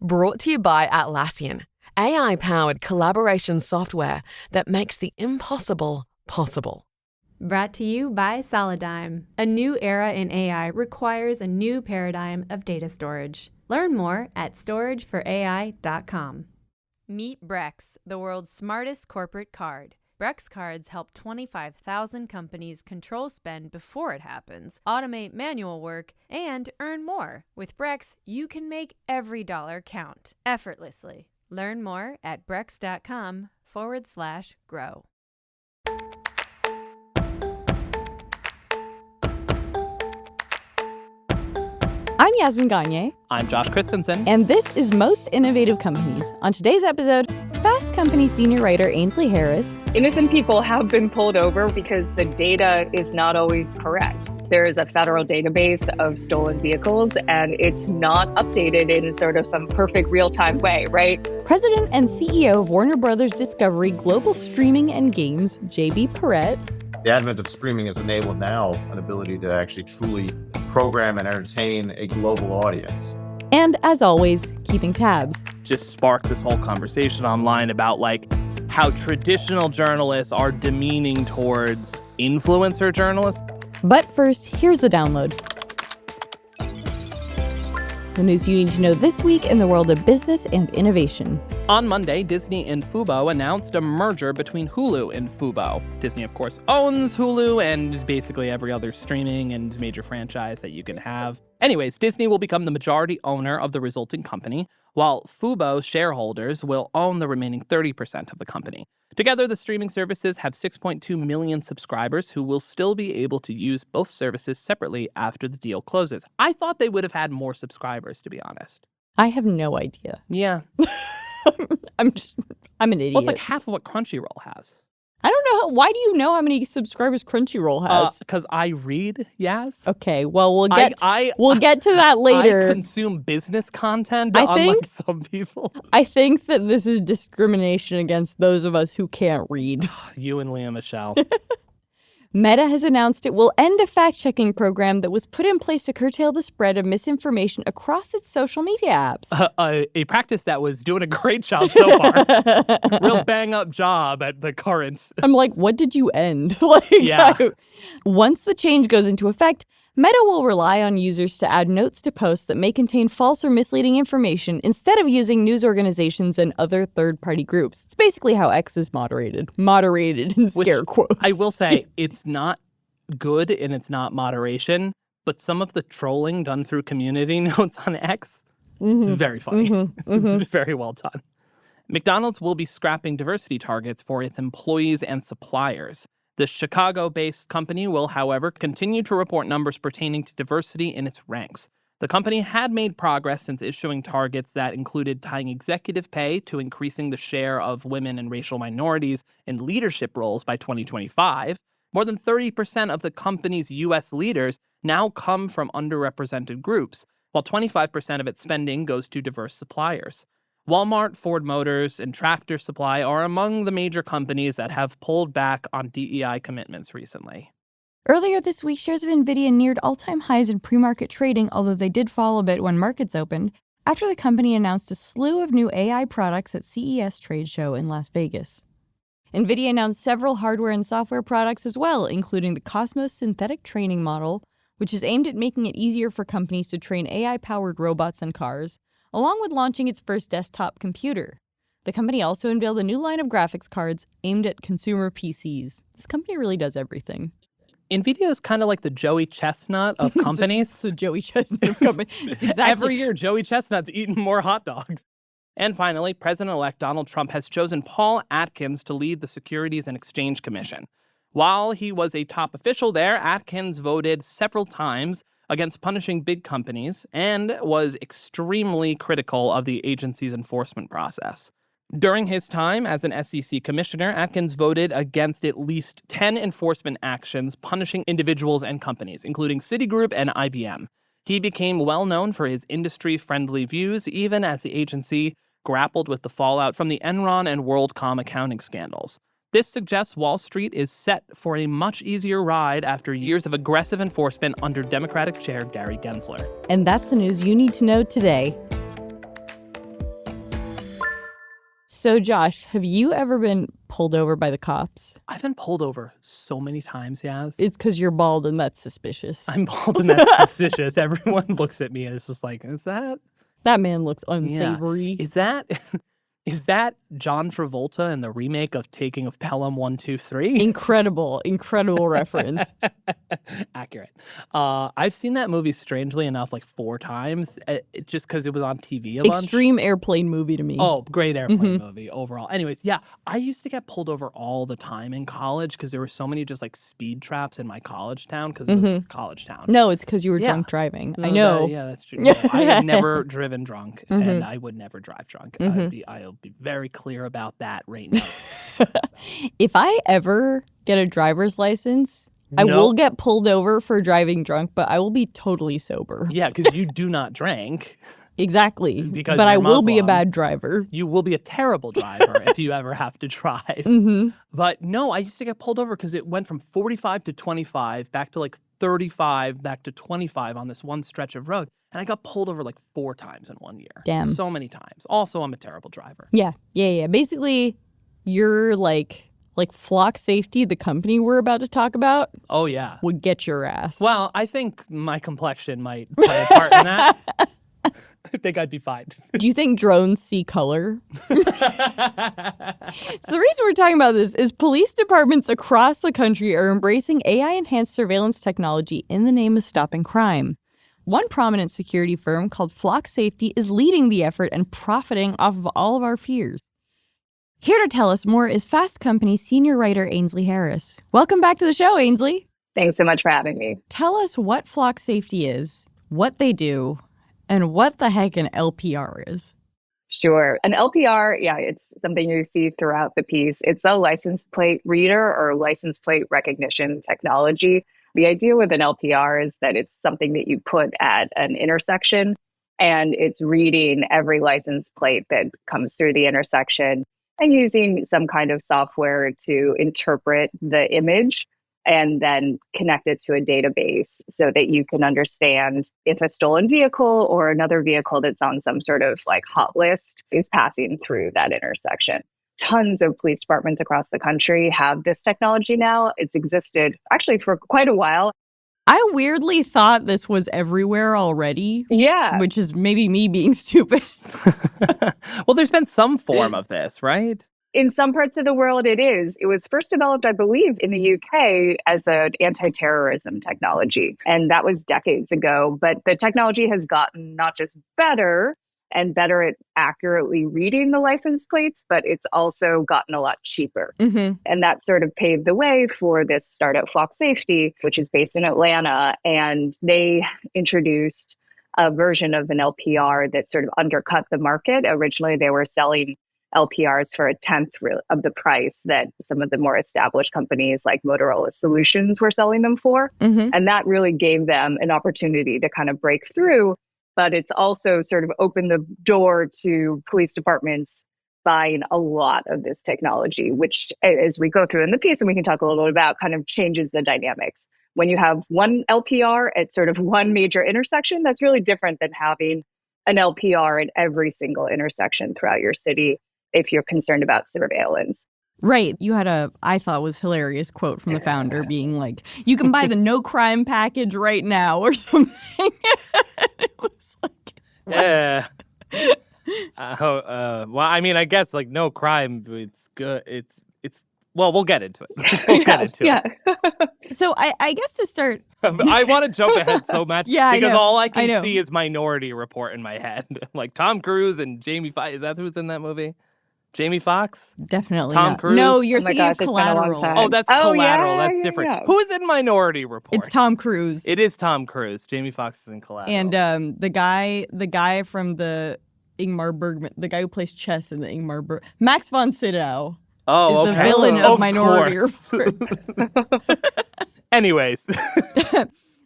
Brought to you by Atlassian, AI-powered collaboration software that makes the impossible possible. Brought to you by Solidigm. A new era in AI requires a new paradigm of data storage. Learn more at storageforai.com. Meet Brex, the world's smartest corporate card. Brex cards help 25,000 companies control spend before it happens, automate manual work, and earn more. With Brex, you can make every dollar count effortlessly. Learn more at brex.com/grow. I'm Yasmin Gagne. I'm Josh Christensen. And this is Most Innovative Companies. On today's episode, Fast Company senior writer Ainsley Harris. Innocent people have been pulled over because the data is not always correct. There is a federal database of stolen vehicles, and it's not updated in sort of some perfect real-time way, right? President and CEO of Warner Brothers Discovery Global Streaming and Games, J.B. Perrette. The advent of streaming has enabled now an ability to actually truly program and entertain a global audience. And as always, keeping tabs. Just sparked this whole conversation online about how traditional journalists are demeaning towards influencer journalists. But first, here's the download. The news you need to know this week in the world of business and innovation. On Monday, Disney and Fubo announced a merger between Hulu and Fubo. Disney, of course, owns Hulu and basically every other streaming and major franchise that you can have. Anyways, Disney will become the majority owner of the resulting company, while Fubo shareholders will own the remaining 30% of the company. Together, the streaming services have 6.2 million subscribers who will still be able to use both services separately after the deal closes. I thought they would have had more subscribers, to be honest. I have no idea. Yeah. I'm an idiot. Well, it's like half of what Crunchyroll has. I don't know. Why do you know how many subscribers Crunchyroll has? Because I read, yes. Okay, well, we'll get to that later. I consume business content, unlike some people. I think that this is discrimination against those of us who can't read. You and Leah Michelle. Meta has announced it will end a fact-checking program that was put in place to curtail the spread of misinformation across its social media apps. A practice that was doing a great job so far. Real bang-up job at the current. I'm like, what did you end? Yeah. Once the change goes into effect, Meta will rely on users to add notes to posts that may contain false or misleading information instead of using news organizations and other third-party groups. It's basically how X is moderated in scare quotes. I will say, it's not good and it's not moderation, but some of the trolling done through community notes on X is very funny. It's very well done. McDonald's will be scrapping diversity targets for its employees and suppliers. The Chicago-based company will, however, continue to report numbers pertaining to diversity in its ranks. The company had made progress since issuing targets that included tying executive pay to increasing the share of women and racial minorities in leadership roles by 2025. More than 30% of the company's U.S. leaders now come from underrepresented groups, while 25% of its spending goes to diverse suppliers. Walmart, Ford Motors, and Tractor Supply are among the major companies that have pulled back on DEI commitments recently. Earlier this week, shares of NVIDIA neared all-time highs in pre-market trading, although they did fall a bit when markets opened, after the company announced a slew of new AI products at CES trade show in Las Vegas. NVIDIA announced several hardware and software products as well, including the Cosmos synthetic training model, which is aimed at making it easier for companies to train AI-powered robots and cars, along with launching its first desktop computer. The company also unveiled a new line of graphics cards aimed at consumer PCs. This company really does everything. NVIDIA is kind of like the Joey Chestnut of companies. It's the Joey Chestnut of companies. Exactly. Every year, Joey Chestnut's eating more hot dogs. And finally, President-elect Donald Trump has chosen Paul Atkins to lead the Securities and Exchange Commission. While he was a top official there, Atkins voted several times against punishing big companies and was extremely critical of the agency's enforcement process. During his time as an SEC commissioner, Atkins voted against at least 10 enforcement actions punishing individuals and companies, including Citigroup and IBM. He became well known for his industry-friendly views, even as the agency grappled with the fallout from the Enron and WorldCom accounting scandals. This suggests Wall Street is set for a much easier ride after years of aggressive enforcement under Democratic Chair Gary Gensler. And that's the news you need to know today. So, Josh, have you ever been pulled over by the cops? I've been pulled over so many times, Yaz. It's because you're bald and that's suspicious. I'm bald and that's suspicious. Everyone looks at me and it's just like, is that? That man looks Yeah. unsavory. Is that John Travolta in the remake of Taking of Pelham 1, 2, 3? Incredible reference. Accurate. I've seen that movie, strangely enough, like 4 times, just because it was on TV a bunch. Extreme airplane movie to me. Oh, great airplane movie overall. Anyways, yeah, I used to get pulled over all the time in college because there were so many just like speed traps in my college town because it was a college town. No, it's because you were Yeah. drunk driving. No, I know. yeah, that's true. No, I have never driven drunk, and I would never drive drunk. I'll be very clear about that right now. If I ever get a driver's license, I will get pulled over for driving drunk, but I will be totally sober. Yeah, because you do not drink. Exactly. Because but you're I will be a Muslim. bad driver. You will be a terrible driver if you ever have to drive. But no, I used to get pulled over because it went from 45 to 25, back to like 35, back to 25 on this one stretch of road. And I got pulled over like 4 times in 1 year. Damn. So many times. Also, I'm a terrible driver. Yeah. Basically, you're like Flock Safety, the company we're about to talk about, Oh, yeah. would get your ass. Well, I think my complexion might play a part in that. I think I'd be fine. Do you think drones see color? So the reason we're talking about this is police departments across the country are embracing AI-enhanced surveillance technology in the name of stopping crime. One prominent security firm called Flock Safety is leading the effort and profiting off of all of our fears. Here to tell us more is Fast Company senior writer Ainsley Harris. Welcome back to the show, Ainsley. Thanks so much for having me. Tell us what Flock Safety is, what they do, and what the heck an LPR is. Sure. An LPR, yeah, it's something you see throughout the piece. It's a license plate reader or license plate recognition technology. The idea with an LPR is that it's something that you put at an intersection and it's reading every license plate that comes through the intersection and using some kind of software to interpret the image and then connect it to a database so that you can understand if a stolen vehicle or another vehicle that's on some sort of like hot list is passing through that intersection. Tons of police departments across the country have this technology now. It's existed actually for quite a while. I weirdly thought this was everywhere already. Yeah. Which is maybe me being stupid. Well, there's been some form of this, right? In some parts of the world, it is. It was first developed, I believe, in the UK as an anti-terrorism technology. And that was decades ago. But the technology has gotten not just better and better at accurately reading the license plates, but it's also gotten a lot cheaper. And that sort of paved the way for this startup, Flock Safety, which is based in Atlanta. And they introduced a version of an LPR that sort of undercut the market. Originally, they were selling LPRs for 1/10 of the price that some of the more established companies like Motorola Solutions were selling them for. And that really gave them an opportunity to kind of break through. But it's also sort of opened the door to police departments buying a lot of this technology, which as we go through in the piece, and we can talk a little bit about, kind of changes the dynamics. When you have one LPR at sort of one major intersection, that's really different than having an LPR at every single intersection throughout your city if you're concerned about surveillance. Right. You had I thought was hilarious quote from the founder being like, you can buy the no crime package right now or something. It was like, what? Yeah. Well, I mean, I guess like no crime. It's good. It's well, we'll get into it. We'll get into it. So I guess to start, I want to jump ahead so much Yeah, I because know. all I I can know. see is Minority Report in my head. Like Tom Cruise and Jamie Foxx. Is that who's in that movie? Jamie Foxx? definitely Tom not. Cruise? No, you're Oh my thinking gosh, of it's been a long Collateral. time. Oh, that's Oh, Collateral. yeah, That's yeah, different. yeah. Who's in Minority Report? It's Tom Cruise. It is Tom Cruise. Jamie Foxx is in Collateral. And the guy from the Ingmar Bergman, the guy who plays chess in the Ingmar Bergman, Max von Sydow oh, is the okay. villain of Minority course. Report. Anyways.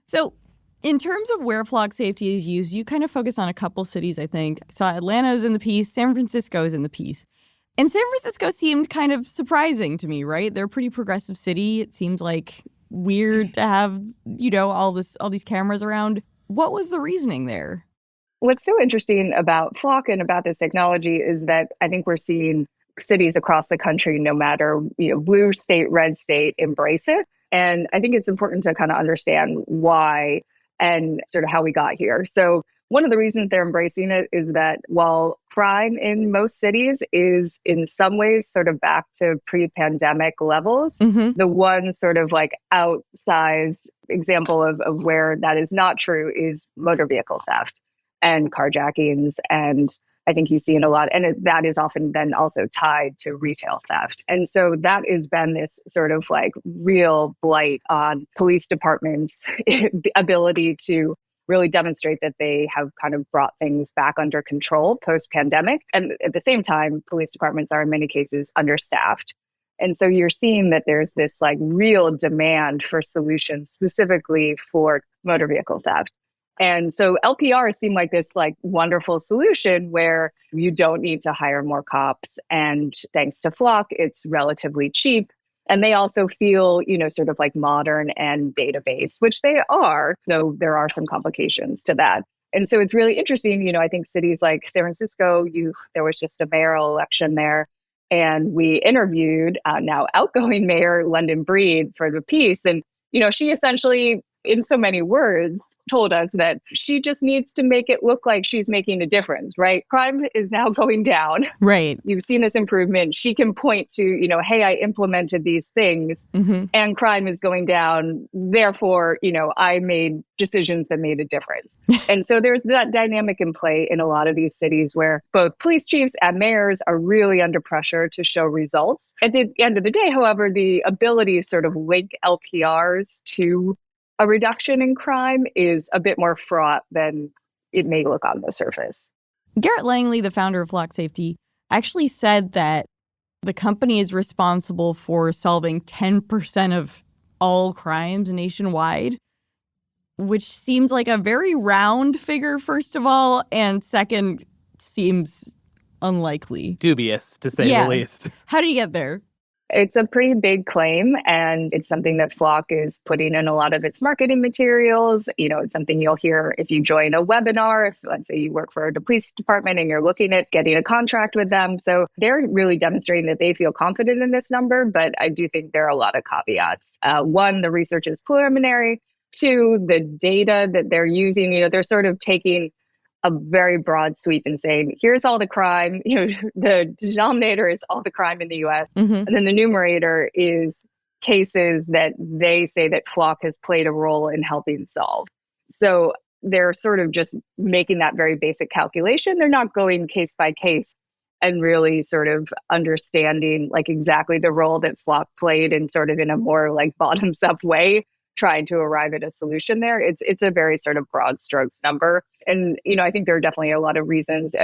So in terms of where Flock Safety is used, you kind of focus on a couple cities, I think. I saw Atlanta is in the piece, San Francisco is in the piece. And San Francisco seemed kind of surprising to me, right? They're a pretty progressive city. It seems like weird to have, all these cameras around. What was the reasoning there? What's so interesting about Flock and about this technology is that I think we're seeing cities across the country, no matter, blue state, red state, embrace it. And I think it's important to kind of understand why and sort of how we got here. So one of the reasons they're embracing it is that while crime in most cities is in some ways sort of back to pre-pandemic levels, the one sort of like outsized example of where that is not true is motor vehicle theft and carjackings. And I think you see it a lot. And that is often then also tied to retail theft. And so that has been this sort of like real blight on police departments' ability to really demonstrate that they have kind of brought things back under control post-pandemic. And at the same time, police departments are in many cases understaffed. And so you're seeing that there's this like real demand for solutions specifically for motor vehicle theft. And so LPRs seem like this like wonderful solution where you don't need to hire more cops. And thanks to Flock, it's relatively cheap. And they also feel, sort of like modern and database, which they are, though there are some complications to that. And so it's really interesting. I think cities like San Francisco, there was just a mayoral election there. And we interviewed now outgoing mayor London Breed for the piece. And, she essentially, in so many words, told us that she just needs to make it look like she's making a difference, right? Crime is now going down. Right. You've seen this improvement. She can point to, hey, I implemented these things and crime is going down. Therefore, I made decisions that made a difference. And so there's that dynamic in play in a lot of these cities where both police chiefs and mayors are really under pressure to show results. At the end of the day, however, the ability to sort of link LPRs to a reduction in crime is a bit more fraught than it may look on the surface. Garrett Langley, the founder of Flock Safety, actually said that the company is responsible for solving 10% of all crimes nationwide, which seems like a very round figure, first of all, and second, seems unlikely. Dubious, to say the least. How do you get there? It's a pretty big claim, and it's something that Flock is putting in a lot of its marketing materials. It's something you'll hear if you join a webinar, if let's say you work for the police department and you're looking at getting a contract with them. So they're really demonstrating that they feel confident in this number, but I do think there are a lot of caveats. One, the research is preliminary. Two, the data that they're using, they're sort of taking a very broad sweep and saying, here's all the crime, the denominator is all the crime in the US. And then the numerator is cases that they say that Flock has played a role in helping solve. So they're sort of just making that very basic calculation. They're not going case by case and really sort of understanding like exactly the role that Flock played in sort of in a more like bottoms up way, trying to arrive at a solution there. It's a very sort of broad strokes number. And, I think there are definitely a lot of reasons,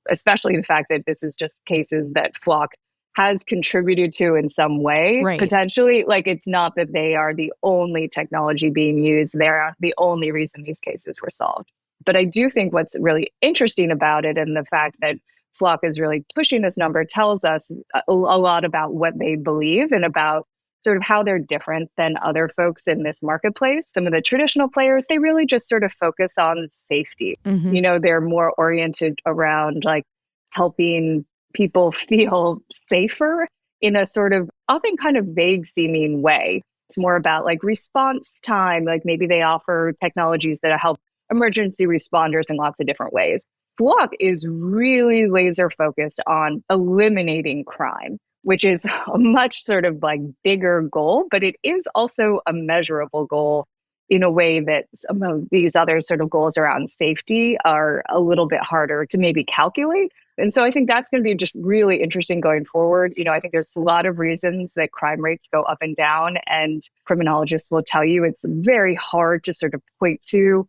especially the fact that this is just cases that Flock has contributed to in some way, potentially. Like, it's not that they are the only technology being used. They're the only reason these cases were solved. But I do think what's really interesting about it and the fact that Flock is really pushing this number tells us a lot about what they believe and about sort of how they're different than other folks in this marketplace. Some of the traditional players, they really just sort of focus on safety. They're more oriented around like helping people feel safer in a sort of often kind of vague seeming way. It's more about like response time. Like maybe they offer technologies that help emergency responders in lots of different ways. Flock is really laser focused on eliminating crime, which is a much sort of like bigger goal, but it is also a measurable goal in a way that some of these other sort of goals around safety are a little bit harder to maybe calculate. And so I think that's going to be just really interesting going forward. I think there's a lot of reasons that crime rates go up and down, and criminologists will tell you it's very hard to sort of point to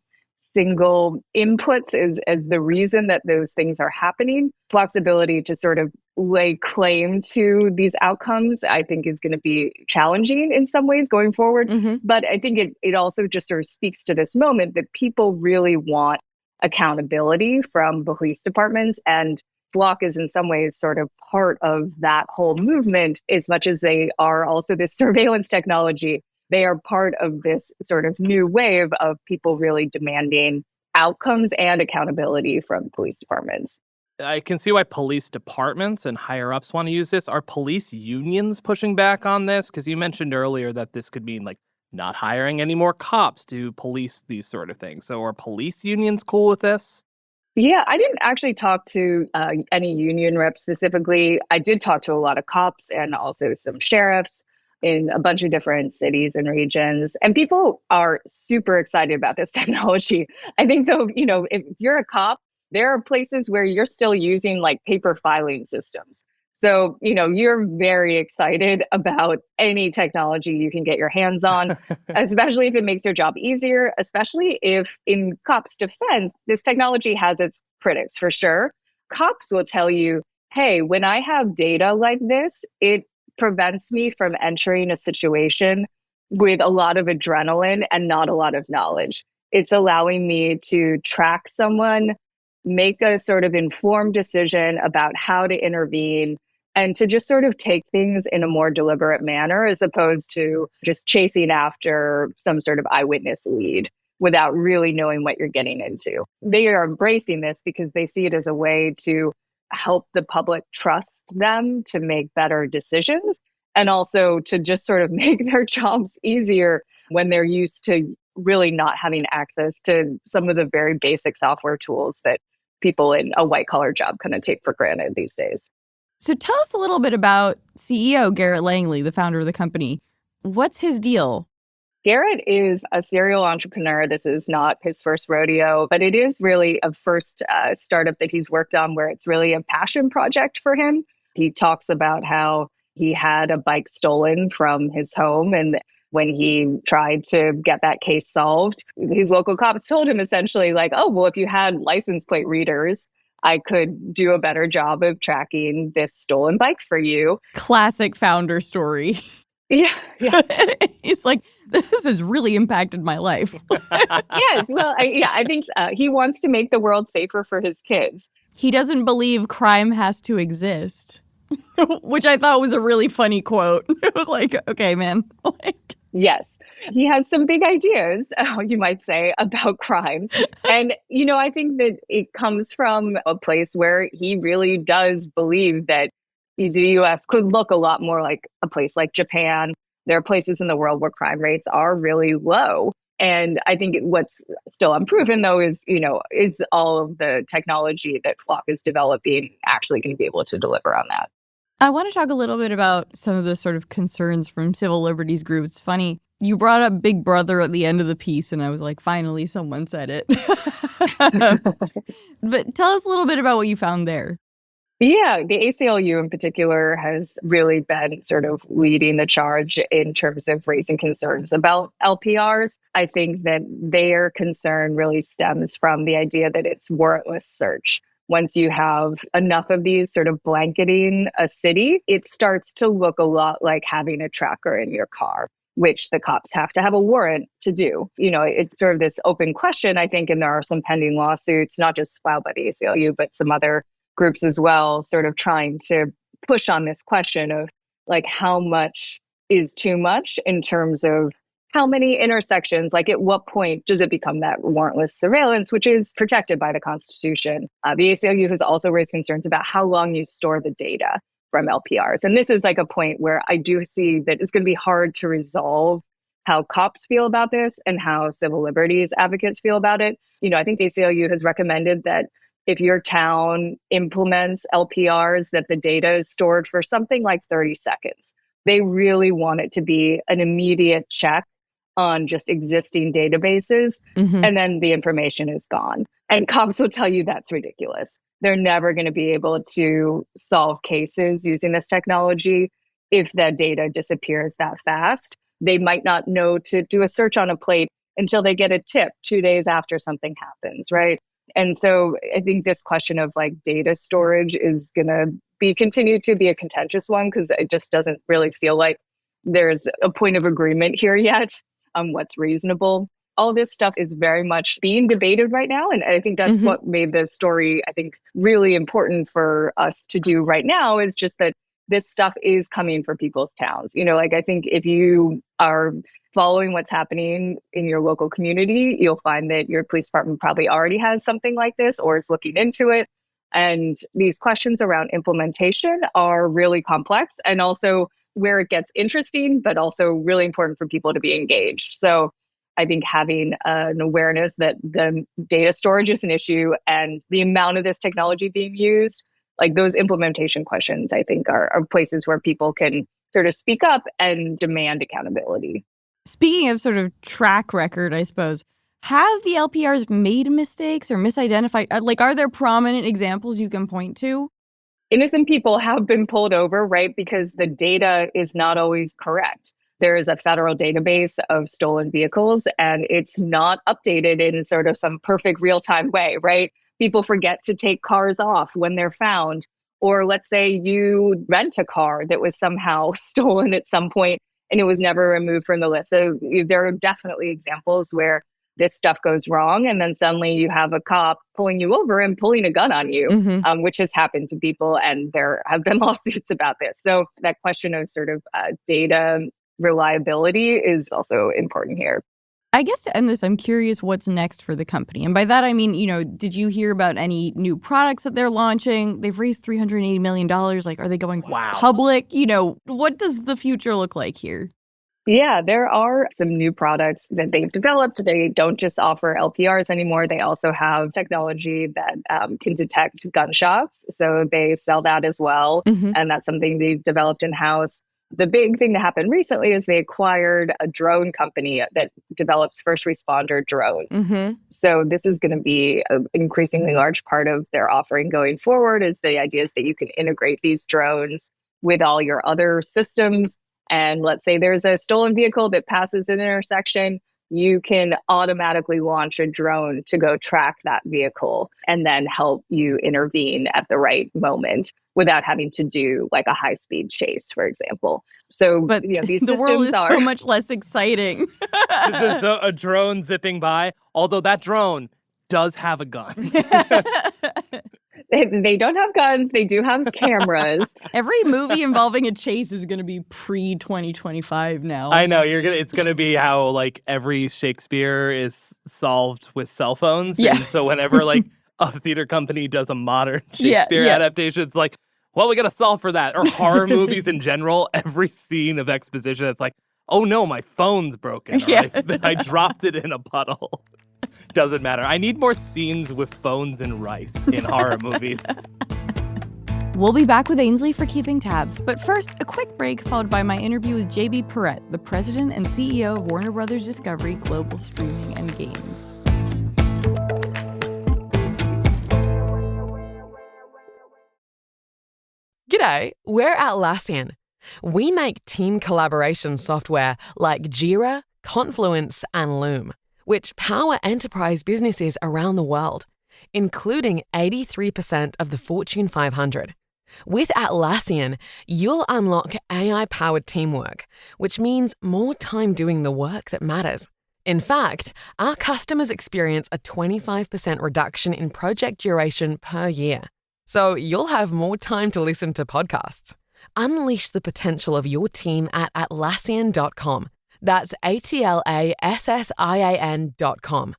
single inputs as the reason that those things are happening. Flock's ability to sort of lay claim to these outcomes, I think, is going to be challenging in some ways going forward. But I think it also just sort of speaks to this moment that people really want accountability from police departments. And Flock is in some ways sort of part of that whole movement, as much as they are also this surveillance technology. They are part of this sort of new wave of people really demanding outcomes and accountability from police departments. I can see why police departments and higher ups want to use this. Are police unions pushing back on this? Because you mentioned earlier that this could mean like not hiring any more cops to police these sort of things. So are police unions cool with this? Yeah, I didn't actually talk to any union reps specifically. I did talk to a lot of cops and also some sheriffs in a bunch of different cities and regions. And people are super excited about this technology. I think, though, if you're a cop, there are places where you're still using like paper filing systems. So, you're very excited about any technology you can get your hands on, especially if it makes your job easier, especially if in cops' defense, this technology has its critics for sure. Cops will tell you, hey, when I have data like this, it prevents me from entering a situation with a lot of adrenaline and not a lot of knowledge. It's allowing me to track someone, make a sort of informed decision about how to intervene, and to just sort of take things in a more deliberate manner as opposed to just chasing after some sort of eyewitness lead without really knowing what you're getting into. They are embracing this because they see it as a way to help the public trust them to make better decisions and also to just sort of make their jobs easier when they're used to really not having access to some of the very basic software tools that people in a white collar job kind of take for granted these days. So tell us a little bit about CEO Garrett Langley, the founder of the company. What's his deal? Garrett is a serial entrepreneur. This is not his first rodeo, but it is really a first startup that he's worked on where it's really a passion project for him. He talks about how he had a bike stolen from his home, and when he tried to get that case solved, his local cops told him essentially like, oh, well, if you had license plate readers, I could do a better job of tracking this stolen bike for you. Classic founder story. Yeah. He's like, this has really impacted my life. Yes. Well, I think he wants to make the world safer for his kids. He doesn't believe crime has to exist, which I thought was a really funny quote. It was like, okay, man. Yes, he has some big ideas, you might say, about crime. And, I think that it comes from a place where he really does believe that the US could look a lot more like a place like Japan. There are places in the world where crime rates are really low. And I think what's still unproven, though, is all of the technology that Flock is developing actually going to be able to deliver on that. I want to talk a little bit about some of the sort of concerns from civil liberties groups. It's funny, you brought up Big Brother at the end of the piece, and I was like, finally, someone said it. But tell us a little bit about what you found there. Yeah, the ACLU in particular has really been sort of leading the charge in terms of raising concerns about LPRs. I think that their concern really stems from the idea that it's warrantless search. Once you have enough of these sort of blanketing a city, it starts to look a lot like having a tracker in your car, which the cops have to have a warrant to do. It's sort of this open question, I think, and there are some pending lawsuits, not just filed by the ACLU, but some other groups as well, sort of trying to push on this question of like how much is too much in terms of how many intersections, like at what point does it become that warrantless surveillance, which is protected by the Constitution. The ACLU has also raised concerns about how long you store the data from LPRs. And this is like a point where I do see that it's going to be hard to resolve how cops feel about this and how civil liberties advocates feel about it. I think the ACLU has recommended that if your town implements LPRs, that the data is stored for something like 30 seconds. They really want it to be an immediate check on just existing databases, and then the information is gone. And cops will tell you that's ridiculous. They're never going to be able to solve cases using this technology if that data disappears that fast. They might not know to do a search on a plate until they get a tip 2 days after something happens, right? And so I think this question of like data storage is going to continue to be a contentious one because it just doesn't really feel like there's a point of agreement here yet on what's reasonable. All this stuff is very much being debated right now. And I think that's what made the story, I think, really important for us to do right now is just that this stuff is coming for people's towns. I think if you are following what's happening in your local community, you'll find that your police department probably already has something like this or is looking into it. And these questions around implementation are really complex and also where it gets interesting, but also really important for people to be engaged. So I think having an awareness that the data storage is an issue and the amount of this technology being used, like those implementation questions, I think are places where people can sort of speak up and demand accountability. Speaking of sort of track record, I suppose, have the LPRs made mistakes or misidentified? Like, are there prominent examples you can point to? Innocent people have been pulled over, right? Because the data is not always correct. There is a federal database of stolen vehicles and it's not updated in sort of some perfect real-time way, right? People forget to take cars off when they're found. Or let's say you rent a car that was somehow stolen at some point and it was never removed from the list. So there are definitely examples where this stuff goes wrong and then suddenly you have a cop pulling you over and pulling a gun on you, which has happened to people and there have been lawsuits about this. So that question of sort of data reliability is also important here. I guess to end this, I'm curious what's next for the company. And by that, I mean, did you hear about any new products that they're launching? They've raised $380 million. Like, are they going public? What does the future look like here? Yeah, there are some new products that they've developed. They don't just offer LPRs anymore. They also have technology that can detect gunshots. So they sell that as well. And that's something they've developed in-house. The big thing that happened recently is they acquired a drone company that develops first responder drones. So this is going to be an increasingly large part of their offering going forward, is the idea is that you can integrate these drones with all your other systems. And let's say there's a stolen vehicle that passes an intersection, you can automatically launch a drone to go track that vehicle and then help you intervene at the right moment without having to do like a high-speed chase, for example. So, but these the systems world is are so much less exciting. This is a drone zipping by, although that drone does have a gun. They don't have guns. They do have cameras. Every movie involving a chase is going to be pre-2025 now. I know it's gonna be how like every Shakespeare is solved with cell phones. Yeah. And so whenever like a theater company does a modern Shakespeare adaptation, it's like, well, we gotta solve for that. Or horror movies in general, every scene of exposition, it's like, oh no, my phone's broken. Or I dropped it in a puddle. Doesn't matter. I need more scenes with phones and rice in horror movies. We'll be back with Ainsley for Keeping Tabs, but first, a quick break followed by my interview with JB Perrette, the president and CEO of Warner Brothers Discovery Global Streaming and Games. G'day, we're Atlassian. We make team collaboration software like Jira, Confluence, and Loom, which power enterprise businesses around the world, including 83% of the Fortune 500. With Atlassian, you'll unlock AI-powered teamwork, which means more time doing the work that matters. In fact, our customers experience a 25% reduction in project duration per year. So you'll have more time to listen to podcasts. Unleash the potential of your team at Atlassian.com. That's Atlassian.com.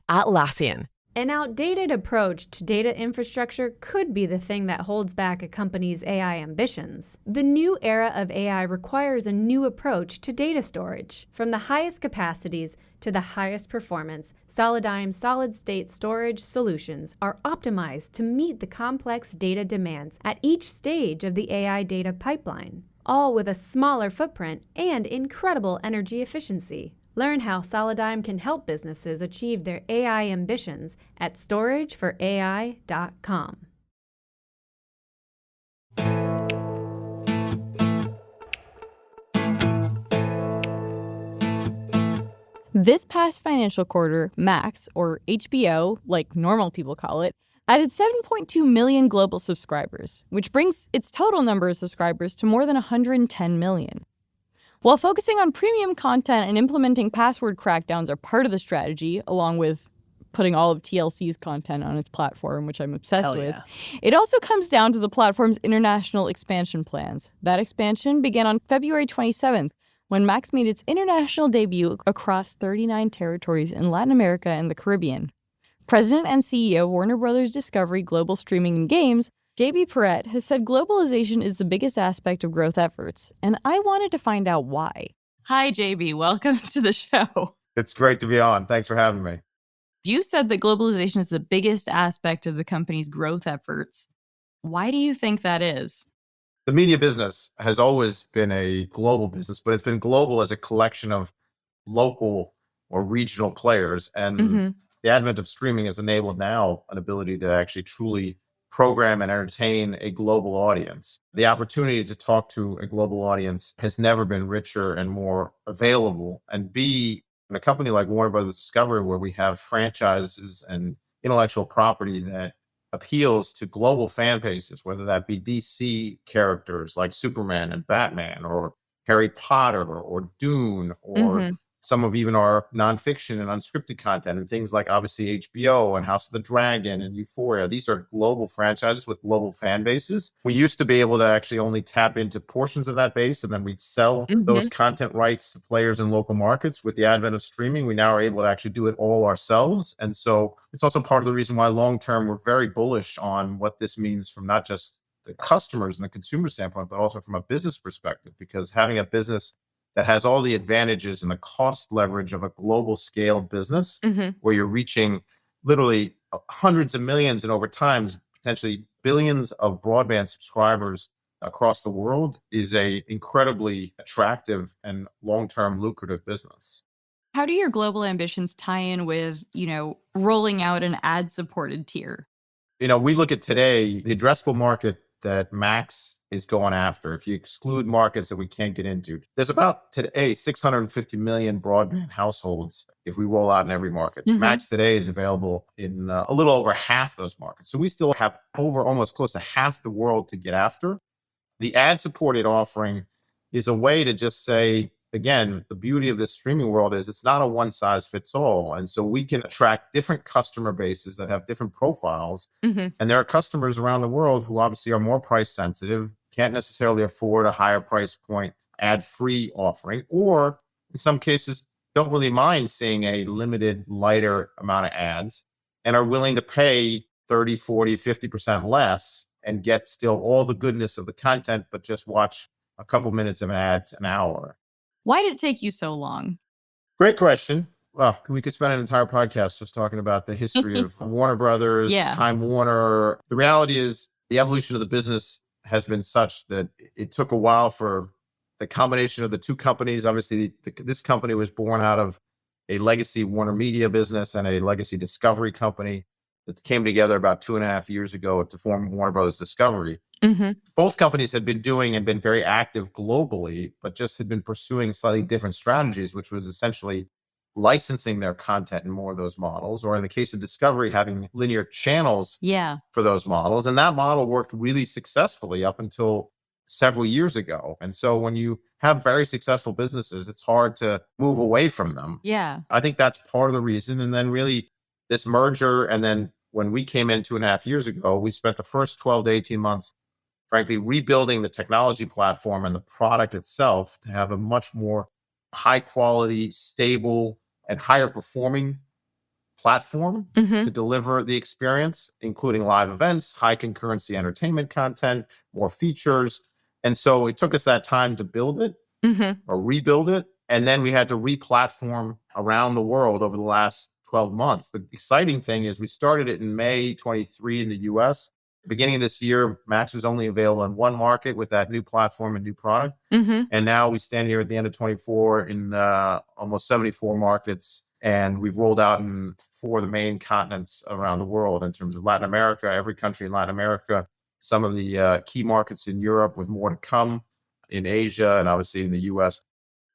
Atlassian. An outdated approach to data infrastructure could be the thing that holds back a company's AI ambitions. The new era of AI requires a new approach to data storage. From the highest capacities to the highest performance, Solidigm solid-state storage solutions are optimized to meet the complex data demands at each stage of the AI data pipeline, all with a smaller footprint and incredible energy efficiency. Learn how Solidigm can help businesses achieve their AI ambitions at storageforai.com. This past financial quarter, Max, or HBO, like normal people call it, added 7.2 million global subscribers, which brings its total number of subscribers to more than 110 million. While focusing on premium content and implementing password crackdowns are part of the strategy, along with putting all of TLC's content on its platform, which I'm obsessed with, it also comes down to the platform's international expansion plans. That expansion began on February 27th, when Max made its international debut across 39 territories in Latin America and the Caribbean. President and CEO of Warner Bros. Discovery Global Streaming and Games, JB Perrette, has said globalization is the biggest aspect of growth efforts, and I wanted to find out why. Hi, JB. Welcome to the show. It's great to be on. Thanks for having me. You said that globalization is the biggest aspect of the company's growth efforts. Why do you think that is? The media business has always been a global business, but it's been global as a collection of local or regional players. And the advent of streaming has enabled now an ability to actually truly program and entertain a global audience. The opportunity to talk to a global audience has never been richer and more available. And B, in a company like Warner Bros. Discovery, where we have franchises and intellectual property that appeals to global fan bases, whether that be DC characters like Superman and Batman, or Harry Potter, or Dune, or some of even our nonfiction and unscripted content, and things like obviously HBO and House of the Dragon and Euphoria. These are global franchises with global fan bases. We used to be able to actually only tap into portions of that base, and then we'd sell those content rights to players in local markets. With the advent of streaming, we now are able to actually do it all ourselves. And so it's also part of the reason why long-term we're very bullish on what this means from not just the customers and the consumer standpoint, but also from a business perspective, because having a business that has all the advantages and the cost leverage of a global scale business, where you're reaching literally hundreds of millions and over time, potentially billions of broadband subscribers across the world, is a incredibly attractive and long-term lucrative business. How do your global ambitions tie in with, rolling out an ad-supported tier? We look at today, the addressable market that Max is going after, if you exclude markets that we can't get into, there's about today 650 million broadband households if we roll out in every market. Max today is available in a little over half those markets. So we still have over almost close to half the world to get after. The ad-supported offering is a way to just say, again, the beauty of this streaming world is it's not a one-size-fits-all. And so we can attract different customer bases that have different profiles. And there are customers around the world who obviously are more price sensitive, can't necessarily afford a higher price point ad-free offering, or in some cases don't really mind seeing a limited, lighter amount of ads and are willing to pay 30, 40, 50% less and get still all the goodness of the content, but just watch a couple minutes of ads an hour. Why did it take you so long? Great question. Well, we could spend an entire podcast just talking about the history of Warner Brothers, Time Warner. The reality is the evolution of the business has been such that it took a while for the combination of the two companies. Obviously, this company was born out of a legacy Warner Media business and a legacy Discovery company that came together about 2.5 years ago to form Warner Bros. Discovery. Both companies had been doing and been very active globally, but just had been pursuing slightly different strategies, which was essentially licensing their content in more of those models, or in the case of Discovery, having linear channels for those models. And that model worked really successfully up until several years ago. And so when you have very successful businesses, it's hard to move away from them. I think that's part of the reason. And then really this merger, and then when we came in 2.5 years ago, we spent the first 12 to 18 months frankly, rebuilding the technology platform and the product itself to have a much more high quality, stable, and higher performing platform to deliver the experience, including live events, high concurrency entertainment content, more features. And so it took us that time to build it or rebuild it. And then we had to re-platform around the world over the last 12 months. The exciting thing is we started it in May 23 in the US. Beginning of this year, Max was only available in one market with that new platform and new product. And now we stand here at the end of 24 in almost 74 markets. And we've rolled out in 4 of the main continents around the world in terms of Latin America, every country in Latin America, some of the key markets in Europe with more to come, in Asia, and obviously in the US.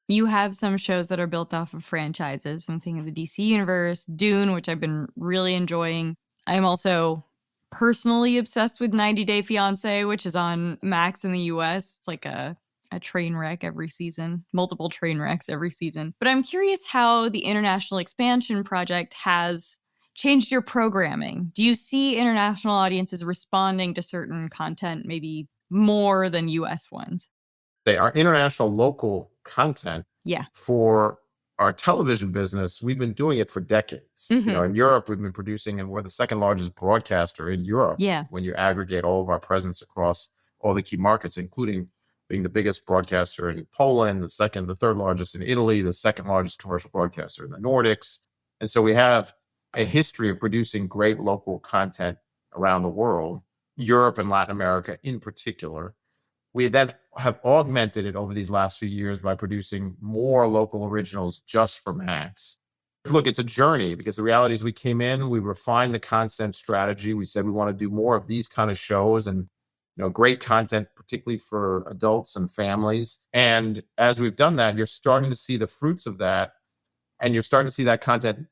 You have some shows that are built off of franchises. I'm thinking of the DC universe, Dune, which I've been really enjoying. I'm also personally obsessed with 90 Day Fiancé, which is on Max in the US. It's like a train wreck every season, multiple train wrecks every season. But I'm curious how the international expansion project has changed your programming. Do you see international audiences responding to certain content maybe more than US ones? Our international local content for our television business, we've been doing it for decades. In Europe, we've been producing, and we're the second largest broadcaster in Europe. Yeah. When you aggregate all of our presence across all the key markets, including being the biggest broadcaster in Poland, the third largest in Italy, the second largest commercial broadcaster in the Nordics. And so we have a history of producing great local content around the world, Europe and Latin America in particular. We then have augmented it over these last few years by producing more local originals just for Max. Look, it's a journey because the reality is we came in, we refined the content strategy. We said we want to do more of these kind of shows and great content, particularly for adults and families. And as we've done that, you're starting to see the fruits of that. And you're starting to see that content,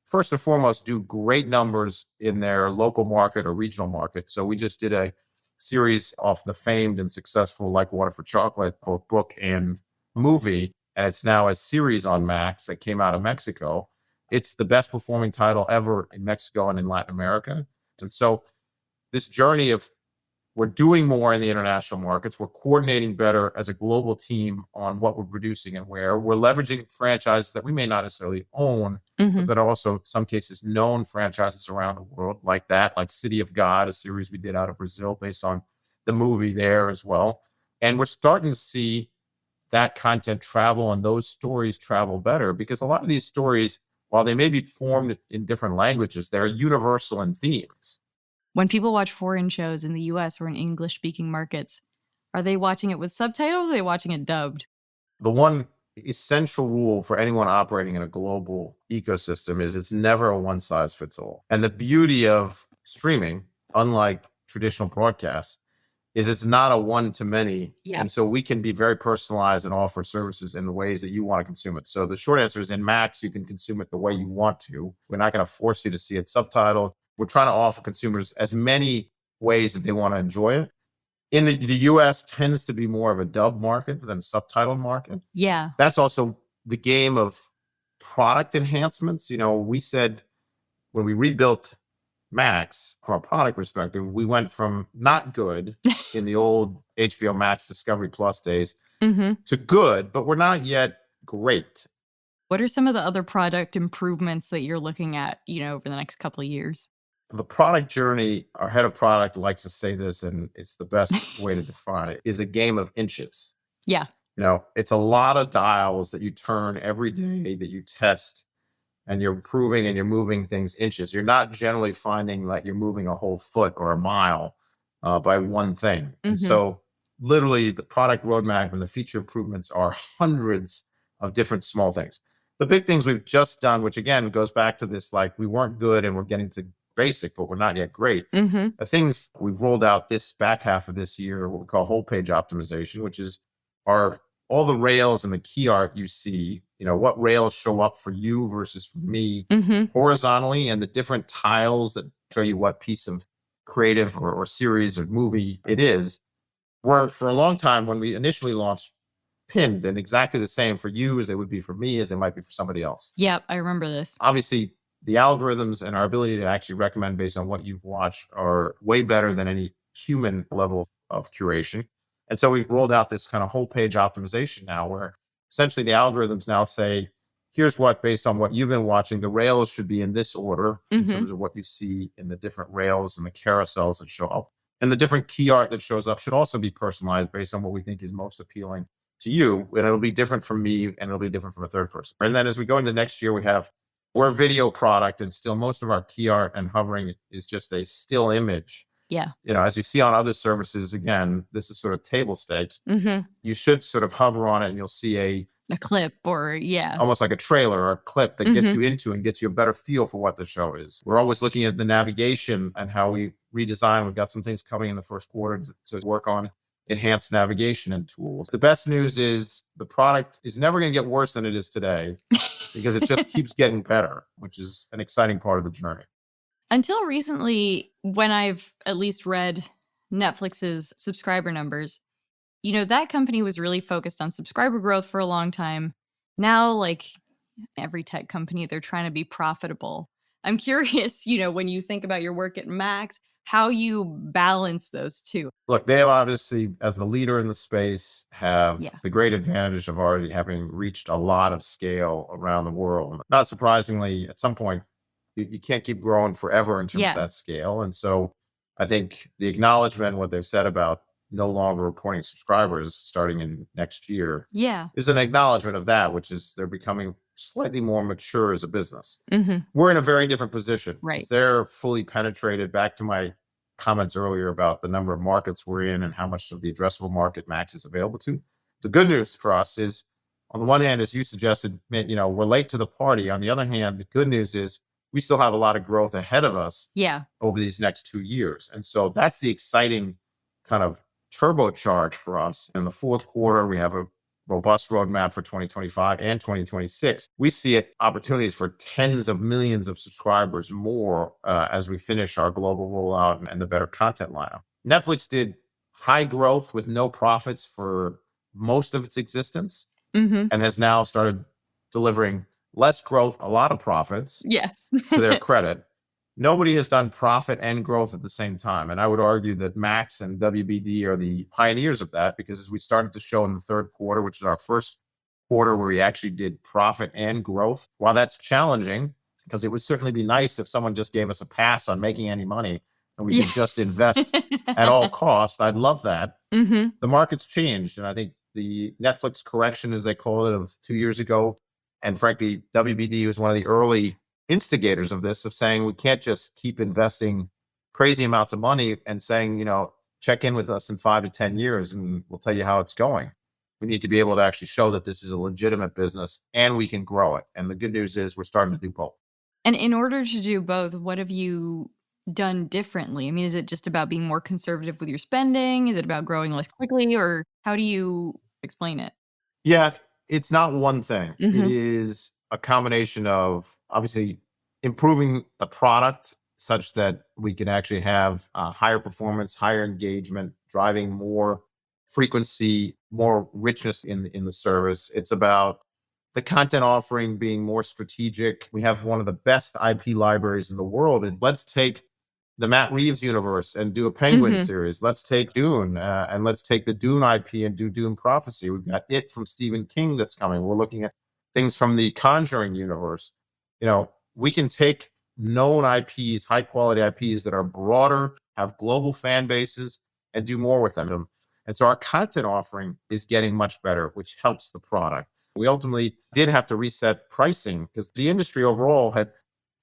first and foremost, do great numbers in their local market or regional market. So we just did a series off the famed and successful Like Water for Chocolate, both book and movie. And it's now a series on Max that came out of Mexico. It's the best performing title ever in Mexico and in Latin America. And so this journey of we're doing more in the international markets. We're coordinating better as a global team on what we're producing and where. We're leveraging franchises that we may not necessarily own, but that are also, in some cases, known franchises around the world, like City of God, a series we did out of Brazil based on the movie there as well. And we're starting to see that content travel and those stories travel better because a lot of these stories, while they may be formed in different languages, they're universal in themes. When people watch foreign shows in the US or in English-speaking markets, are they watching it with subtitles or are they watching it dubbed? The one essential rule for anyone operating in a global ecosystem is it's never a one-size-fits-all. And the beauty of streaming, unlike traditional broadcasts, is it's not a one-to-many. Yeah. And so we can be very personalized and offer services in the ways that you want to consume it. So the short answer is in Max, you can consume it the way you want to. We're not going to force you to see it subtitled. We're trying to offer consumers as many ways that they want to enjoy it. In the US tends to be more of a dub market than a subtitled market. Yeah. That's also the game of product enhancements. We said when we rebuilt Max from a product perspective, we went from not good in the old HBO Max Discovery Plus days to good, but we're not yet great. What are some of the other product improvements that you're looking at, over the next couple of years? The product journey, our head of product likes to say this, and it's the best way to define it, is a game of inches. Yeah. It's a lot of dials that you turn every day that you test, and you're improving and you're moving things inches. You're not generally finding that you're moving a whole foot or a mile by one thing. And so literally the product roadmap and the feature improvements are hundreds of different small things. The big things we've just done, which again goes back to this, we weren't good and we're getting to basic, but we're not yet great. The things we've rolled out this back half of this year, what we call whole page optimization, which is all the rails and the key art you see, what rails show up for you versus for me horizontally, and the different tiles that show you what piece of creative or series or movie it is. Where for a long time, when we initially launched, pinned and exactly the same for you as they would be for me as they might be for somebody else. Yep, I remember this. Obviously, the algorithms and our ability to actually recommend based on what you've watched are way better than any human level of curation. And so we've rolled out this kind of whole page optimization now where essentially the algorithms now say, here's what, based on what you've been watching, the rails should be in this order in terms of what you see in the different rails and the carousels that show up. And the different key art that shows up should also be personalized based on what we think is most appealing to you. And it'll be different from me and it'll be different from a third person. And then as we go into next year, we're a video product, and still most of our key art and hovering is just a still image. Yeah. As you see on other services, again, this is sort of table stakes. You should sort of hover on it and you'll see a clip or almost like a trailer or a clip that gets you into and gets you a better feel for what the show is. We're always looking at the navigation and how we redesign. We've got some things coming in the first quarter to work on enhanced navigation and tools. The best news is the product is never going to get worse than it is today because it just keeps getting better, which is an exciting part of the journey. Until recently, when I've at least read Netflix's subscriber numbers, that company was really focused on subscriber growth for a long time. Now, like every tech company, they're trying to be profitable. I'm curious, when you think about your work at Max, how you balance those two. Look, they have obviously, as the leader in the space, have Yeah. the great advantage of already having reached a lot of scale around the world. Not surprisingly, at some point, you can't keep growing forever in terms of that scale. And so I think the acknowledgement, what they've said about no longer reporting subscribers starting in next year is an acknowledgement of that, which is they're becoming slightly more mature as a business. We're in a very different position. Right. They're fully penetrated. Back to my comments earlier about the number of markets we're in and how much of the addressable market Max is available to. The good news for us is, on the one hand, as you suggested, we're late to the party. On the other hand, the good news is we still have a lot of growth ahead of us over these next 2 years. And so that's the exciting kind of turbocharge for us. In the fourth quarter, we have a robust roadmap for 2025 and 2026. We see opportunities for tens of millions of subscribers more as we finish our global rollout and the better content lineup. Netflix did high growth with no profits for most of its existence and has now started delivering less growth, a lot of profits. Yes. To their credit. Nobody has done profit and growth at the same time. And I would argue that Max and WBD are the pioneers of that, because as we started to show in the third quarter, which is our first quarter where we actually did profit and growth, while that's challenging, because it would certainly be nice if someone just gave us a pass on making any money and we could just invest at all costs. I'd love that. The market's changed. And I think the Netflix correction, as they call it, of 2 years ago, and frankly, WBD was one of the early instigators of this, of saying we can't just keep investing crazy amounts of money and saying, check in with us in 5 to 10 years and we'll tell you how it's going. We need to be able to actually show that this is a legitimate business and we can grow it. And the good news is we're starting to do both. And in order to do both, what have you done differently? I mean, is it just about being more conservative with your spending? Is it about growing less quickly? Or how do you explain it? Yeah, it's not one thing. It is a combination of obviously improving the product such that we can actually have higher performance, higher engagement, driving more frequency, more richness in the service. It's about the content offering being more strategic. We have one of the best IP libraries in the world, and let's take the Matt Reeves universe and do a Penguin series. Let's take Dune and let's take the Dune IP and do Dune Prophecy. We've got It from Stephen King that's coming. We're looking at things from the Conjuring universe. We can take known IPs, high quality IPs that are broader, have global fan bases, and do more with them. And so our content offering is getting much better, which helps the product. We ultimately did have to reset pricing because the industry overall had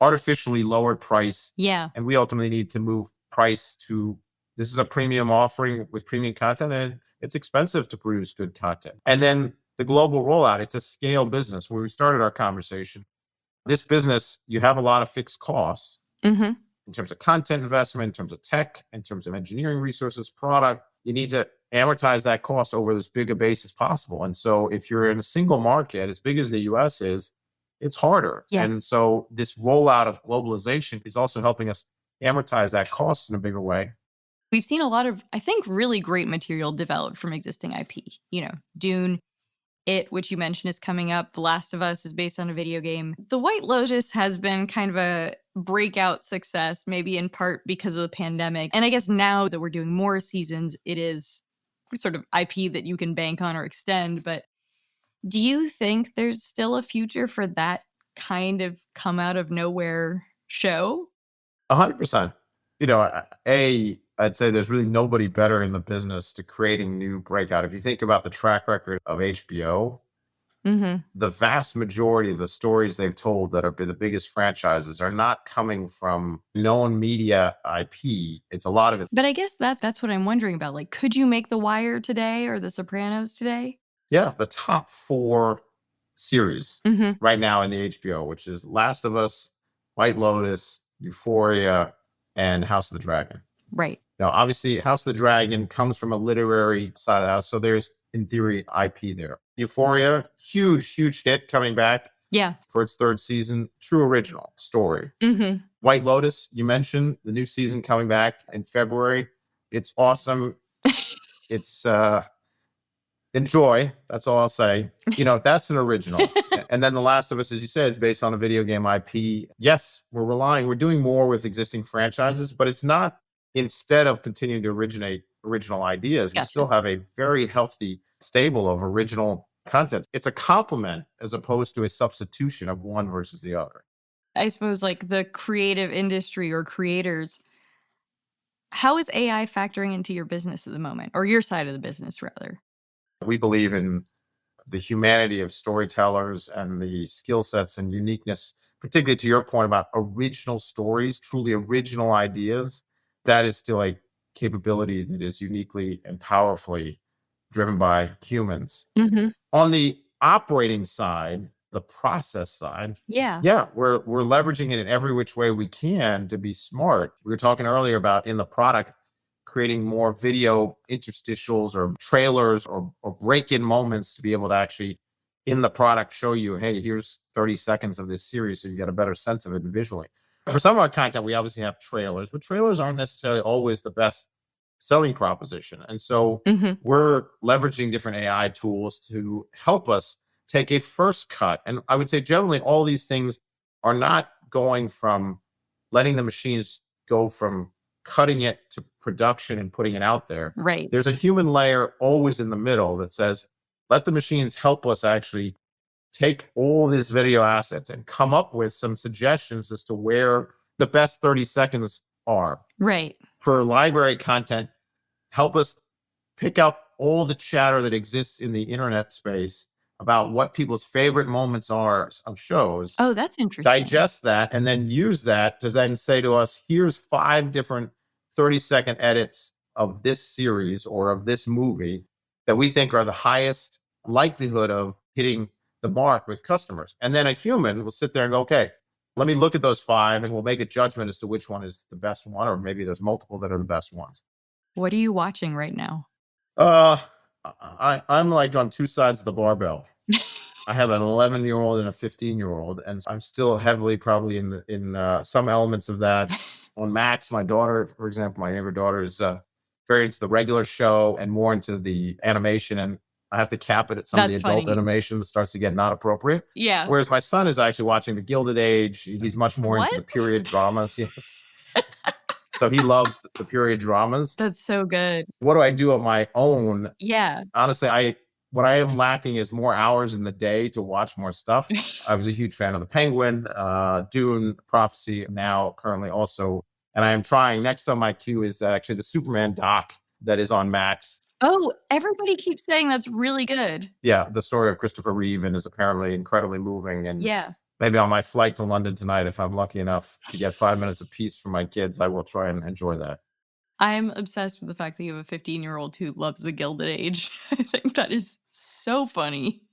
artificially lowered price. Yeah. And we ultimately need to move price to, this is a premium offering with premium content, and it's expensive to produce good content. And then the global rollout, it's a scale business. Where we started our conversation, this business, you have a lot of fixed costs in terms of content investment, in terms of tech, in terms of engineering resources, product. You need to amortize that cost over as big a base as possible. And so if you're in a single market, as big as the US is, it's harder. Yeah. And so this rollout of globalization is also helping us amortize that cost in a bigger way. We've seen a lot of, I think, really great material developed from existing IP. Dune, It, which you mentioned, is coming up. The Last of Us is based on a video game. The White Lotus has been kind of a breakout success, maybe in part because of the pandemic. And I guess now that we're doing more seasons, it is sort of IP that you can bank on or extend. But do you think there's still a future for that kind of come out of nowhere show? 100%. I'd say there's really nobody better in the business to creating new breakout. If you think about the track record of HBO, the vast majority of the stories they've told that are the biggest franchises are not coming from known media IP. It's a lot of it. But I guess that's what I'm wondering about. Like, could you make The Wire today or The Sopranos today? Yeah, the top 4 series right now in the HBO, which is Last of Us, White Lotus, Euphoria, and House of the Dragon. Right. Now, obviously, House of the Dragon comes from a literary side of the house, so there's, in theory, IP there. Euphoria, huge hit coming back for its 3rd season. True original story. White Lotus, you mentioned, the new season coming back in February. It's awesome. It's enjoy. That's all I'll say. That's an original. And then The Last of Us, as you said, is based on a video game IP. Yes, we're doing more with existing franchises, but it's not instead of continuing to originate original ideas. We still have a very healthy stable of original content. It's a complement as opposed to a substitution of one versus the other. I suppose like the creative industry or creators, how is AI factoring into your business at the moment, or your side of the business rather? We believe in the humanity of storytellers and the skill sets and uniqueness, particularly to your point about original stories, truly original ideas. That is still a capability that is uniquely and powerfully driven by humans. Mm-hmm. On the operating side, the process side, we're leveraging it in every which way we can to be smart. We were talking earlier about in the product creating more video interstitials or trailers or break-in moments to be able to actually in the product show you, hey, here's 30 seconds of this series so you get a better sense of it visually. For some of our content, we obviously have trailers, but trailers aren't necessarily always the best selling proposition. And so we're leveraging different AI tools to help us take a first cut. And I would say generally all these things are not going from letting the machines go from cutting it to production and putting it out there. Right. There's a human layer always in the middle that says, let the machines help us actually take all these video assets and come up with some suggestions as to where the best 30 seconds are. Right. For library content, help us pick up all the chatter that exists in the internet space about what people's favorite moments are of shows. Oh, that's interesting. Digest that and then use that to then say to us, here's 5 different 30-second edits of this series or of this movie that we think are the highest likelihood of hitting the mark with customers. And then a human will sit there and go, okay, let me look at those 5 and we'll make a judgment as to which one is the best one, or maybe there's multiple that are the best ones. What are you watching right now? I'm like on 2 sides of the barbell. I have an 11-year-old and a 15-year-old, and I'm still heavily probably in some elements of that. On Max, my daughter, for example, my younger daughter is very into the regular show and more into the animation, and I have to cap it at some of the adult animation that starts to get not appropriate. Yeah. Whereas my son is actually watching the Gilded Age. He's much more into the period dramas. Yes. So he loves the period dramas. That's so good. What do I do on my own? Yeah. Honestly, what I am lacking is more hours in the day to watch more stuff. I was a huge fan of The Penguin, Dune, Prophecy, now currently also. And I am trying, next on my queue is actually the Superman doc that is on Max. Oh, everybody keeps saying that's really good. Yeah, the story of Christopher Reeve and is apparently incredibly moving. And maybe on my flight to London tonight, if I'm lucky enough to get 5 minutes of peace for my kids, I will try and enjoy that. I'm obsessed with the fact that you have a 15-year-old who loves the Gilded Age. I think that is so funny.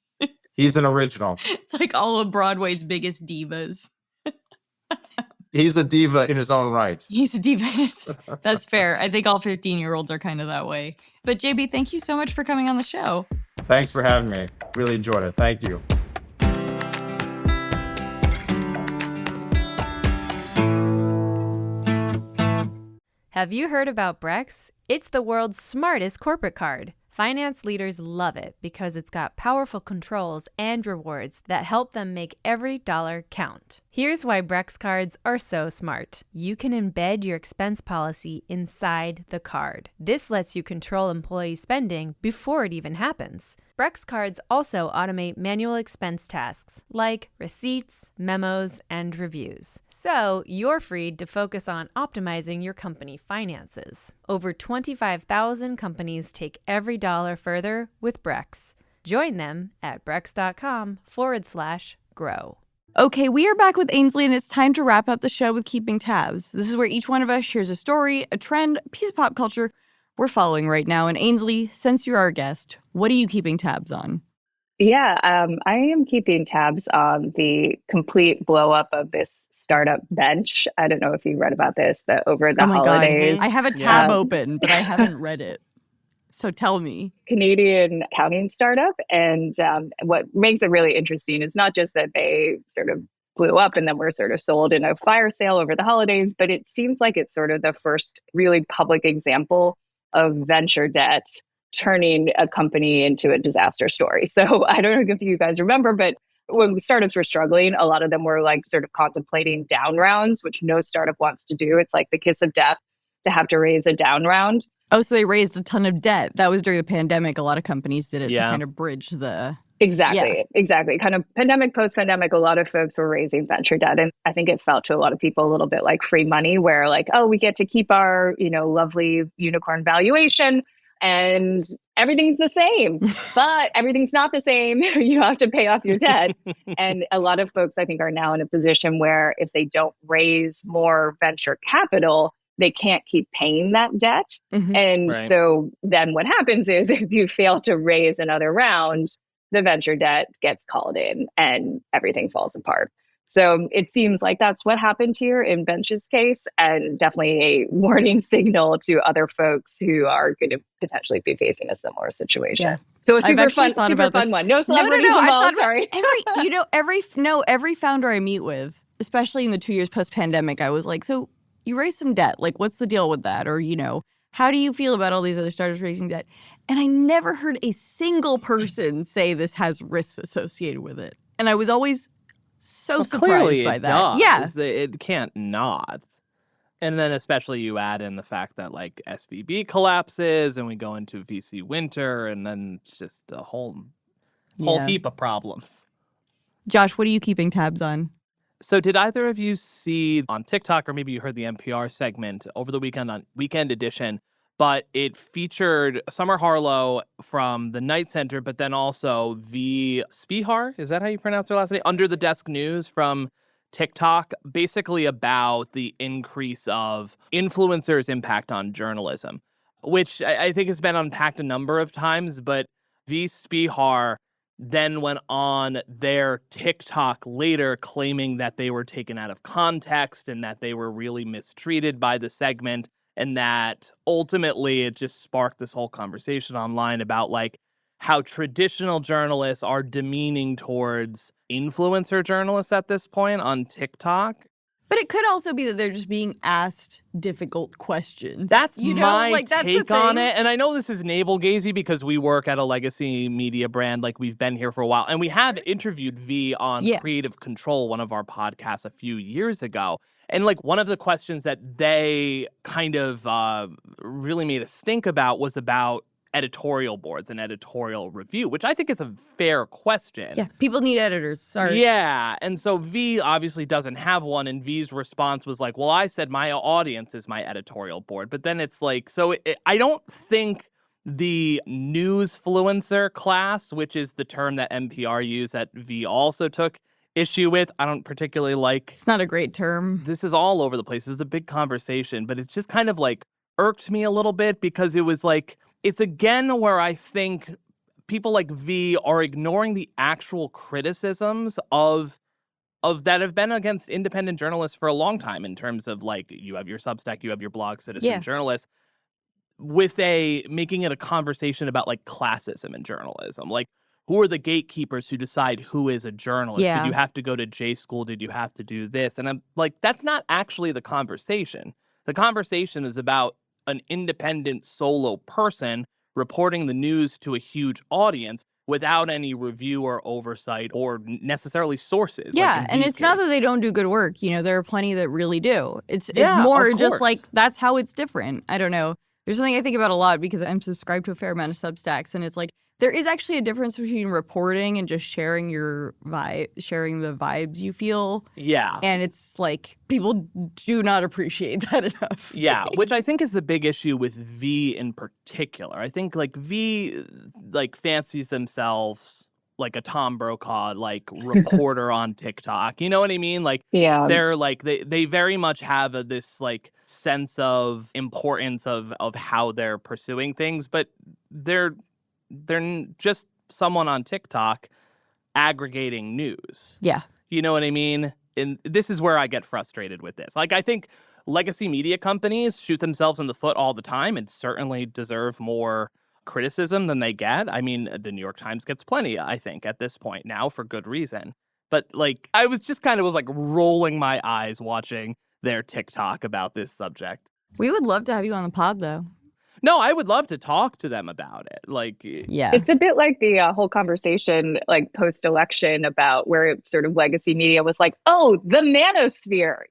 He's an original. It's like all of Broadway's biggest divas. He's a diva in his own right. He's a diva. That's fair. I think all 15-year-olds are kind of that way. But JB, thank you so much for coming on the show. Thanks for having me. Really enjoyed it. Thank you. Have you heard about Brex? It's the world's smartest corporate card. Finance leaders love it because it's got powerful controls and rewards that help them make every dollar count. Here's why Brex cards are so smart. You can embed your expense policy inside the card. This lets you control employee spending before it even happens. Brex cards also automate manual expense tasks like receipts, memos, and reviews. So you're freed to focus on optimizing your company finances. Over 25,000 companies take every dollar further with Brex. Join them at brex.com/grow. Okay, we are back with Ainsley, and it's time to wrap up the show with Keeping Tabs. This is where each one of us shares a story, a trend, a piece of pop culture we're following right now. And Ainsley, since you're our guest, what are you keeping tabs on? Yeah, I am keeping tabs on the complete blow up of this startup Bench. I don't know if you read about this, but over the holidays. God. I have a tab open, but I haven't read it. So tell me. Canadian accounting startup. And what makes it really interesting is not just that they sort of blew up and then were sort of sold in a fire sale over the holidays, but it seems like it's sort of the first really public example of venture debt turning a company into a disaster story. So I don't know if you guys remember, but when startups were struggling, a lot of them were like sort of contemplating down rounds, which no startup wants to do. It's like the kiss of death to have to raise a down round. Oh, so they raised a ton of debt. That was during the pandemic. A lot of companies did it to kind of bridge the... Exactly. Kind of pandemic, post-pandemic, a lot of folks were raising venture debt. And I think it felt to a lot of people a little bit like free money, where like, oh, we get to keep our, lovely unicorn valuation and everything's the same, but everything's not the same. You have to pay off your debt. And a lot of folks, I think, are now in a position where if they don't raise more venture capital, they can't keep paying that debt. And so then what happens is if you fail to raise another round, the venture debt gets called in and everything falls apart. So it seems like that's what happened here in Bench's case, and definitely a warning signal to other folks who are going to potentially be facing a similar situation. Yeah. So a super fun one. No celebrities involved. Sorry. Every founder I meet with, especially in the 2 years post-pandemic, I was like, so you raised some debt. Like, what's the deal with that? Or, how do you feel about all these other startups raising debt? And I never heard a single person say this has risks associated with it. And I was always so surprised by that. Does. Yeah. It can't not. And then especially you add in the fact that like SVB collapses and we go into VC winter, and then it's just a whole heap of problems. Josh, what are you keeping tabs on? So did either of you see on TikTok, or maybe you heard the NPR segment over the weekend on Weekend Edition, but it featured Summer Harlow from the Knight Center, but then also V. Spihar, is that how you pronounce her last name? Under the Desk News from TikTok, basically about the increase of influencers' impact on journalism, which I think has been unpacked a number of times, but V. Spihar then went on their TikTok later claiming that they were taken out of context and that they were really mistreated by the segment, and that ultimately it just sparked this whole conversation online about like how traditional journalists are demeaning towards influencer journalists at this point on TikTok. But it could also be that they're just being asked difficult questions. That's my take on it. And I know this is navel-gazing because we work at a legacy media brand. Like, we've been here for a while. And we have interviewed V on Creative Control, one of our podcasts, a few years ago. And, like, one of the questions that they kind of really made us think about was about editorial boards and editorial review, which I think is a fair question. Yeah, people need editors. Sorry. Yeah, and so V obviously doesn't have one, and V's response was like, well, I said my audience is my editorial board. But then it's like, I don't think the newsfluencer class, which is the term that NPR used that V also took issue with, I don't particularly like. It's not a great term. This is all over the place. This is a big conversation, but it's just kind of like irked me a little bit because it was like, it's again where I think people like V are ignoring the actual criticisms of that have been against independent journalists for a long time, in terms of like, you have your Substack, you have your blog, Citizen Journalist, with making it a conversation about like classism in journalism. Like, who are the gatekeepers who decide who is a journalist? Yeah. Did you have to go to J school? Did you have to do this? And I'm like, that's not actually the conversation. The conversation is about an independent solo person reporting the news to a huge audience without any review or oversight or necessarily sources. Yeah, and it's not that they don't do good work. There are plenty that really do. It's more just like, that's how it's different. I don't know. There's something I think about a lot because I'm subscribed to a fair amount of Substacks, and it's like, there is actually a difference between reporting and just sharing the vibes you feel. Yeah. And it's like, people do not appreciate that enough. Yeah, which I think is the big issue with V in particular. I think like V like fancies themselves like a Tom Brokaw like reporter on TikTok. You know what I mean? Like, they're like, they very much have this like sense of importance of how they're pursuing things, but they're just someone on TikTok aggregating news. Yeah. You know what I mean? And this is where I get frustrated with this. Like, I think legacy media companies shoot themselves in the foot all the time and certainly deserve more criticism than they get. I mean, the New York Times gets plenty, I think, at this point now, for good reason. But like, I was just kind of rolling my eyes watching their TikTok about this subject. We would love to have you on the pod, though. No, I would love to talk to them about it. Like, Yeah. It's a bit like the whole conversation, like post-election, about where sort of legacy media was like, oh, the manosphere,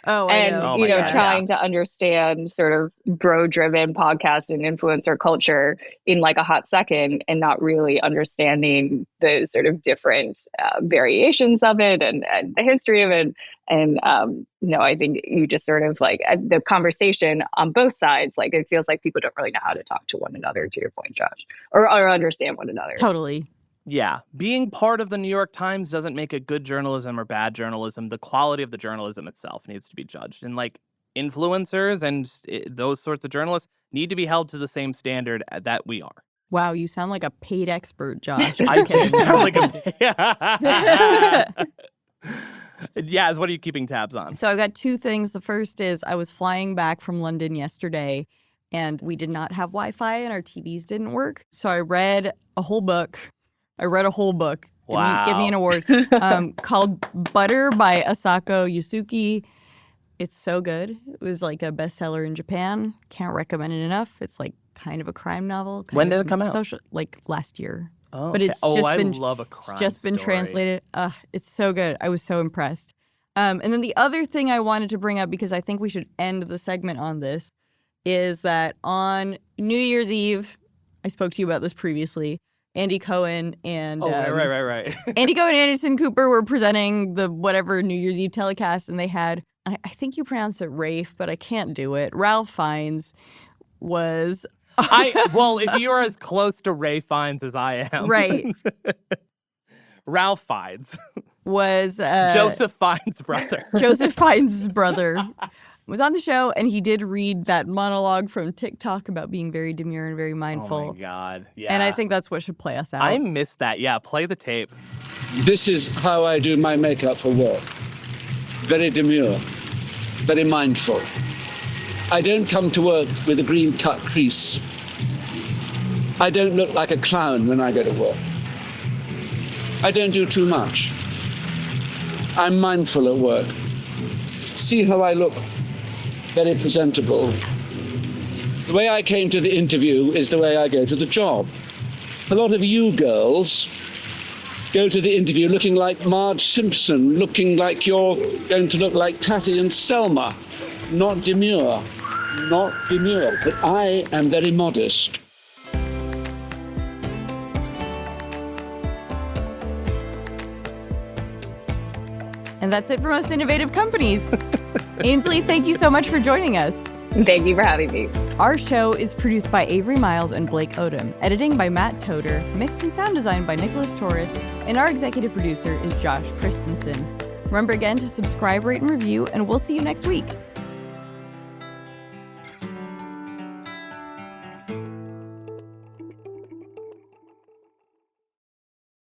Oh, I and, know. Oh my God, trying to understand sort of bro-driven podcast and influencer culture in like a hot second and not really understanding the sort of different variations of it and the history of it. And, I think you just sort of like the conversation on both sides, like it feels like people don't really know how to talk to one another, to your point, Josh, or understand one another. Totally. yeah, being part of the New York Times doesn't make it good journalism or bad journalism. The quality of the journalism itself needs to be judged. And like influencers and those sorts of journalists need to be held to the same standard that we are. Wow, you sound like a paid expert, Josh. I just sound like a... Yaz, what are you keeping tabs on? So I've got two things. The first is I was flying back from London yesterday, and we did not have Wi-Fi, and our TVs didn't work. So I read a whole book. Wow. Give me an award. Called Butter by Asako Yusuke. It's so good. It was like a bestseller in Japan. Can't recommend it enough. It's like kind of a crime novel. When did it come out? Like last year. Oh, but okay. it's just been, I love a crime it's just been story. translated. It's so good. I was so impressed. And then the other thing I wanted to bring up, because I think we should end the segment on this, is that on New Year's Eve, I spoke to you about this previously, Andy Cohen and right. Andy Cohen and Anderson Cooper were presenting the whatever New Year's Eve telecast, and they had, I think you pronounce it Rafe, but I can't do it. Ralph Fiennes was... Well, if you're as close to Ray Fiennes as I am. Right. Ralph Fiennes. Was... Joseph Fiennes' brother. Joseph Fiennes' brother was on the show, and he did read that monologue from TikTok about being very demure and very mindful. Oh, my God. Yeah. And I think that's what should play us out. I missed that. Yeah, play the tape. This is how I do my makeup for work. Very demure, very mindful. I don't come to work with a green cut crease. I don't look like a clown when I go to work. I don't do too much. I'm mindful at work. See how I look? Very presentable. The way I came to the interview is the way I go to the job. A lot of you girls go to the interview looking like Marge Simpson, looking like you're going to look like Patty and Selma. Not demure. Not demure, but I am very modest. And that's it for Most Innovative Companies. Ainsley, thank you so much for joining us. Thank you for having me. Our show is produced by Avery Miles and Blake Odom, editing by Matt Toder, mixed and sound design by Nicholas Torres, and our executive producer is Josh Christensen. Remember again to subscribe, rate, and review, and we'll see you next week.